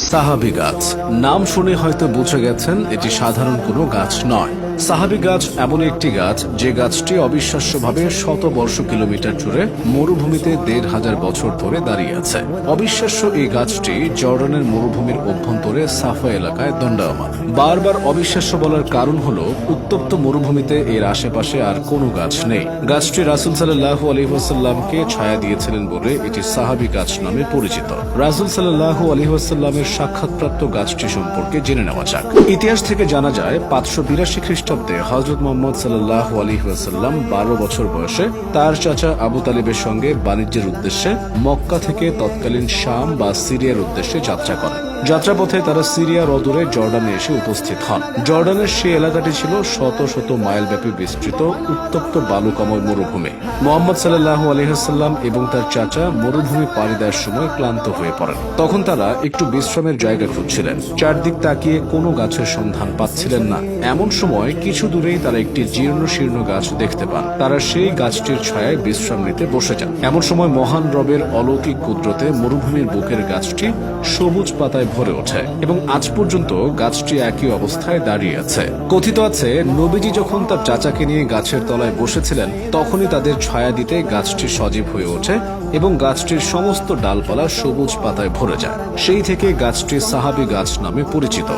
সাহাবী গাছ নাম শুনে হয়তো বুঝে গেছেন এটি সাধারণ কোনো গাছ নয়। সাহাবী গাছ এমন একটি গাছ যে গাছটি অবিশ্বাস্যভাবে শত বর্ষ কিলোমিটার জুড়ে মরুভূমিতে ১৫০০ বছর ধরে দাঁড়িয়ে আছে। অবিশ্বাস্য এই গাছটি জর্ডানের মরুভূমির অভ্যন্তরে সাফা এলাকায় দণ্ডায়মান। বারবার অবিশ্বাস্য বলার কারণ হলো উত্তপ্ত মরুভূমিতে এর আশেপাশে আর কোনো গাছ নেই। গাছটি রাসূল সাল্লাল্লাহু আলাইহি ওয়াসাল্লামকে ছায়া দিয়েছিলেন বলে এটি সাহাবী গাছ নামে পরিচিত। রাসূল সাল্লাল্লাহু আলাইহি ওয়াসাল্লামের সাক্ষাৎপ্রাপ্ত গাছটি সম্পর্কে জেনে নেওয়া যাক। ইতিহাস থেকে জানা যায় ৫৮২ খ্রিস্টাব্দে হযরত মুহাম্মদ সাল্লাল্লাহু আলাইহি ওয়াসাল্লাম ১২ বছর বয়সে তার চাচা আবু তালিবের সঙ্গে বাণিজ্যের উদ্দেশ্যে মক্কা থেকে তৎকালীন শাম বা সিরিয়ার উদ্দেশ্যে যাত্রা করেন। যাত্রাপথে তারা সিরিয়ার অদূরে জর্ডানে এসে উপস্থিত হন। জর্ডানের সেই এলাকাটি ছিল শত শত মাইল ব্যাপী বিস্তৃত উত্তপ্ত বালুকাময় মরুভূমি। মুহাম্মদ সাল্লাল্লাহু আলাইহি ওয়াসাল্লাম এবং তার চাচা মরুভূমি পাড়ি দেওয়ার সময় ক্লান্ত হয়ে পড়েন। তখন তারা একটু বিশ্রামের জায়গা খুঁজছিলেন। চারদিক তাকিয়ে কোনো গাছের সন্ধান পাচ্ছিলেন না। এমন সময় কিছু দূরেই তারা একটি জীর্ণ শীর্ণ গাছ দেখতে পান। তারা সেই গাছটির ছায়ায় বিশ্রাম নিতে বসে যান। এমন সময় মহান রবের অলৌকিক কুদরতে মরুভূমির বুকের গাছটি সবুজ পাতায় ভরে ওঠে এবং আজ পর্যন্ত গাছটি একই অবস্থায় দাঁড়িয়ে আছে। কথিত আছে, নবীজি যখন তার চাচাকে নিয়ে গাছের তলায় বসেছিলেন তখনই তাদের ছায়া দিতে গাছটি সজীব হয়ে ওঠে এবং গাছটির সমস্ত ডালপালা সবুজ পাতায় ভরে যায়। সেই থেকে গাছটি সাহাবী গাছ নামে পরিচিত।